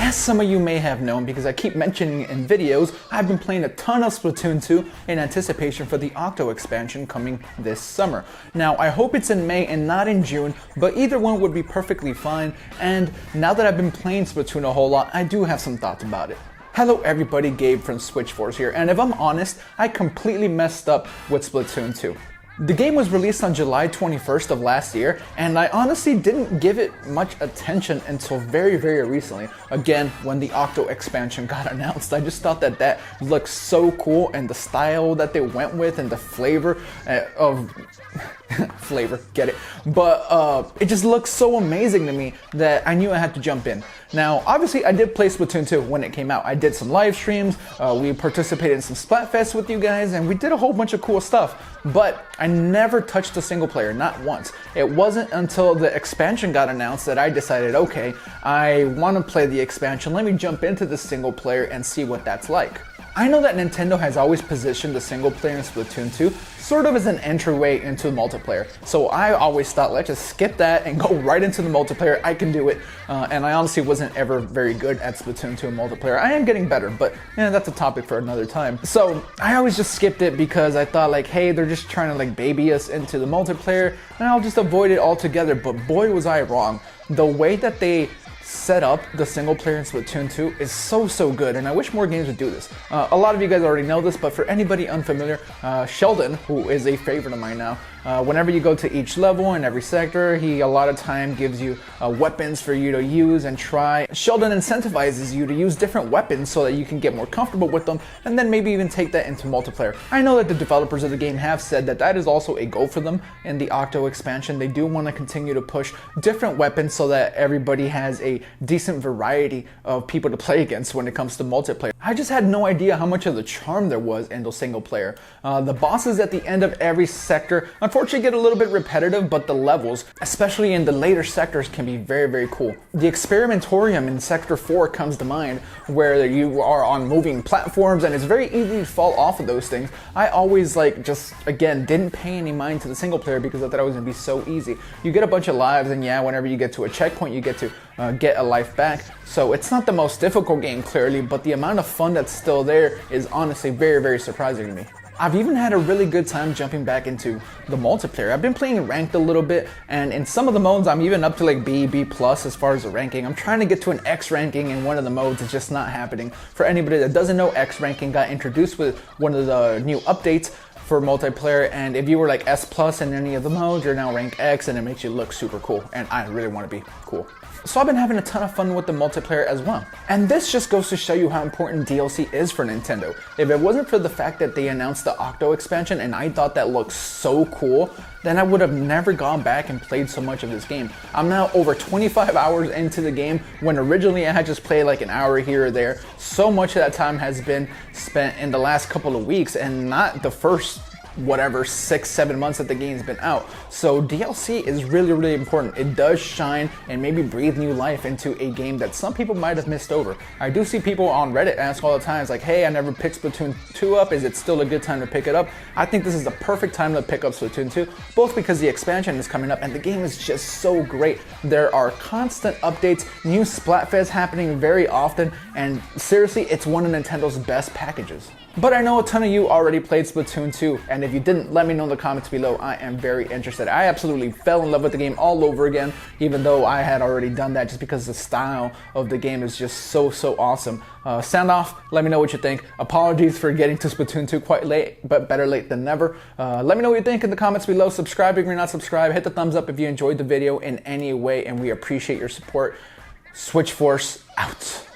As some of you may have known, because I keep mentioning it in videos, I've been playing a ton of Splatoon 2 in anticipation for the Octo expansion coming this summer. Now, I hope it's in May and not in June, but either one would be perfectly fine, and now that I've been playing Splatoon a whole lot, I do have some thoughts about it. Hello everybody, Gabe from Switchforce here, and if I'm honest, I completely messed up with Splatoon 2. The game was released on July 21st of last year, and I honestly didn't give it much attention until very recently. Again, when the Octo expansion got announced, I just thought that looked so cool, and the style that they went with and the flavor of flavor, get it? But it just looked so amazing to me that I knew I had to jump in. Now, obviously, I did play Splatoon 2 when it came out. I did some live streams, we participated in some Splatfest with you guys, and we did a whole bunch of cool stuff. But I never touched the single player, not once. It wasn't until the expansion got announced that I decided, okay, I want to play the expansion. Let me jump into the single player and see what that's like. I know that Nintendo has always positioned the single player in Splatoon 2 sort of as an entryway into multiplayer. So I always thought, let's just skip that and go right into the multiplayer. I can do it. And I honestly wasn't ever very good at Splatoon 2 multiplayer. I am getting better, but that's a topic for another time. So I always just skipped it because I thought like, hey, they're just trying to like baby us into the multiplayer and I'll just avoid it altogether. But boy, was I wrong. The way that they set up the single player in Splatoon 2 is so good, and I wish more games would do this. A lot of you guys already know this, but for anybody unfamiliar, Sheldon, who is a favorite of mine now, whenever you go to each level in every sector, he a lot of time gives you weapons for you to use and try. Sheldon incentivizes you to use different weapons so that you can get more comfortable with them, and then maybe even take that into multiplayer. I know that the developers of the game have said that that is also a goal for them in the Octo expansion. They do want to continue to push different weapons so that everybody has a decent variety of people to play against when it comes to multiplayer. I just had no idea how much of the charm there was in the single player. The bosses at the end of every sector unfortunately get a little bit repetitive, but the levels, especially in the later sectors, can be very cool. The experimentorium in Sector 4 comes to mind, where you are on moving platforms and it's very easy to fall off of those things. I always again, didn't pay any mind to the single player because I thought it was gonna be so easy. You get a bunch of lives, and yeah, whenever you get to a checkpoint, you get to get a life back. So it's not the most difficult game, clearly, but the amount of fun that's still there is honestly very surprising to me. I've even had a really good time jumping back into the multiplayer. I've been playing ranked a little bit, and in some of the modes I'm even up to like B+ as far as the ranking. I'm trying to get to an X ranking in one of the modes. It's just not happening. For anybody that doesn't know, X ranking got introduced with one of the new updates for multiplayer, and if you were like S+ in any of the modes, you're now rank X, and it makes you look super cool, and I really want to be cool. So I've been having a ton of fun with the multiplayer as well. And this just goes to show you how important DLC is for Nintendo. If it wasn't for the fact that they announced the Octo expansion and I thought that looked so cool, then I would have never gone back and played so much of this game. I'm now over 25 hours into the game, when originally I had just played like an hour here or there. So much of that time has been spent in the last couple of weeks and not the first 6-7 months that the game's been out. So DLC is really important. It does shine and maybe breathe new life into a game that some people might have missed over. I do see people on Reddit ask all the time, it's like, hey, I never picked Splatoon 2 up, is it still a good time to pick it up? I think this is the perfect time to pick up Splatoon 2, both because the expansion is coming up and the game is just so great. There are constant updates, new Splatfests happening very often, and seriously, it's one of Nintendo's best packages. But I know a ton of you already played Splatoon 2, and if you didn't, let me know in the comments below. I am very interested. I absolutely fell in love with the game all over again, even though I had already done that, just because the style of the game is just so awesome. Sound off, let me know what you think. Apologies for getting to Splatoon 2 quite late, but better late than never. Let me know what you think in the comments below. Subscribe if you're not subscribed. Hit the thumbs up if you enjoyed the video in any way, and we appreciate your support. Switchforce out.